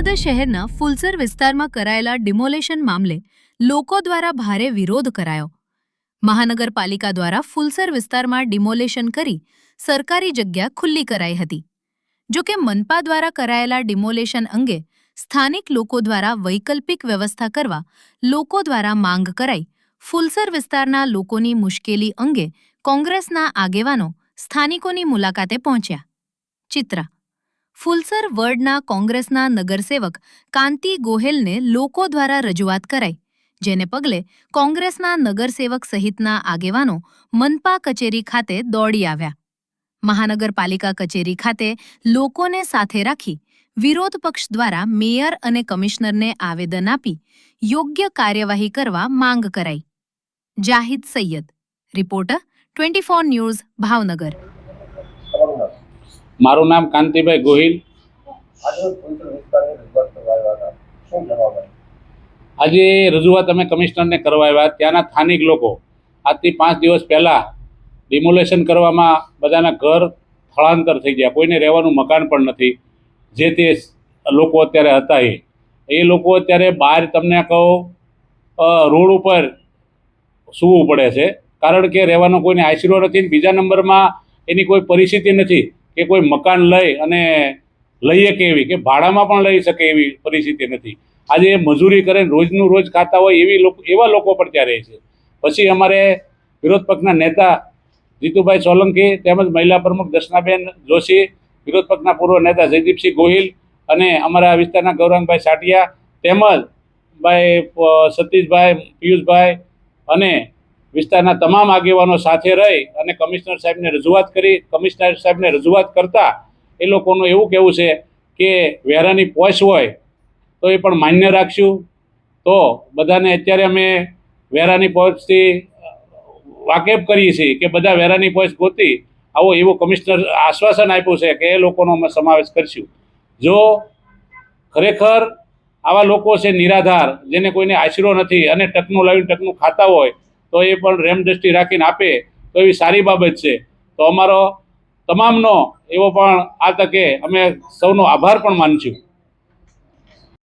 નર્મદા શહેરના ફુલસર વિસ્તારમાં કરાયેલા ડિમોલેશન મામલે લોકો દ્વારા ભારે વિરોધ કરાયો। મહાનગરપાલિકા દ્વારા ફુલસર વિસ્તારમાં ડિમોલેશન કરી સરકારી જગ્યા ખુલ્લી કરાઈ હતી। જો કે મનપા દ્વારા કરાયેલા ડિમોલેશન અંગે સ્થાનિક લોકો દ્વારા વૈકલ્પિક વ્યવસ્થા કરવા લોકો દ્વારા માંગ કરાઈ। ફુલસર વિસ્તારના લોકોની મુશ્કેલી અંગે કોંગ્રેસના આગેવાનો સ્થાનિકોની મુલાકાતે પહોંચ્યા। ચિત્ર ફુલસર વર્ડના કોંગ્રેસના નગરસેવક કાંતિ ગોહેલને લોકો દ્વારા રજૂઆત કરાઈ, જેને પગલે કોંગ્રેસના નગરસેવક સહિતના આગેવાનો મનપા કચેરી ખાતે દોડી આવ્યા। મહાનગરપાલિકા કચેરી ખાતે લોકોને સાથે રાખી વિરોધ પક્ષ દ્વારા મેયર અને કમિશનરને આવેદન આપી યોગ્ય કાર્યવાહી કરવા માંગ કરાઈ। Zahid Syed, reporter 24 news, Bhavnagar. મારું નામ કાંતિભાઈ ગોહિલ। આજે રજૂઆત અમે કમિશનરને કરવા આવ્યા। ત્યાંના સ્થાનિક લોકો આજથી 5 દિવસ પહેલાં ડિમોલેશન કરવામાં બધાના ઘર સ્થળાંતર થઈ ગયા, કોઈને રહેવાનું મકાન પણ નથી। જે તે લોકો અત્યારે હતા એ લોકો અત્યારે બહાર તમને કહું રોડ ઉપર સૂવું પડે છે, કારણ કે રહેવાનો કોઈને આશરો નથી। બીજા નંબરમાં એની કોઈ પરિસ્થિતિ નથી કે કોઈ મકાન લઈ અને લઈ શકે એવી, કે ભાડામાં પણ લઈ શકે એવી પરિસ્થિતિ નથી। આજે મજૂરી કરે રોજનું રોજ ખાતા હોય એવા લોકો પણ ત્યાં રહે છે। પછી અમારે વિરોધ પક્ષના નેતા જીતુભાઈ સોલંકી તેમજ મહિલા પ્રમુખ દર્શનાબેન જોશી, વિરોધ પક્ષના પૂર્વ નેતા જયદીપસિંહ ગોહિલ અને અમારા વિસ્તારના ગૌરંગભાઈ સાટિયા તેમજ ભાઈ સતીશભાઈ, પિયુષભાઈ અને વિસ્તારના તમામ આગેવાનો સાથે રહી અને કમિશનર સાહેબને રજૂઆત કરી। કમિશનર સાહેબને રજૂઆત કરતાં એ લોકોનું એવું કહેવું છે કે વેરાની પોશ હોય તો એ પણ માન્ય રાખશું। તો બધાને અત્યારે અમે વેરાની પોશથી વાકેફ કરીએ છીએ કે બધા વેરાની પોશ ગોતી આવો એવું કમિશનર આશ્વાસન આપ્યું છે કે એ લોકોનો અમે સમાવેશ કરીશું। જો ખરેખર આવા લોકો છે નિરાધાર, જેને કોઈને આશરો નથી અને ટકનું લાવીને ટકનું ખાતા હોય તો એ પણ રેમદૃષ્ટિ રાખીને આપે તો એવી સારી બાબત છે। તો અમારો તમામનો એવો પણ આ તકે અમે સૌનો આભાર પણ માનીશું।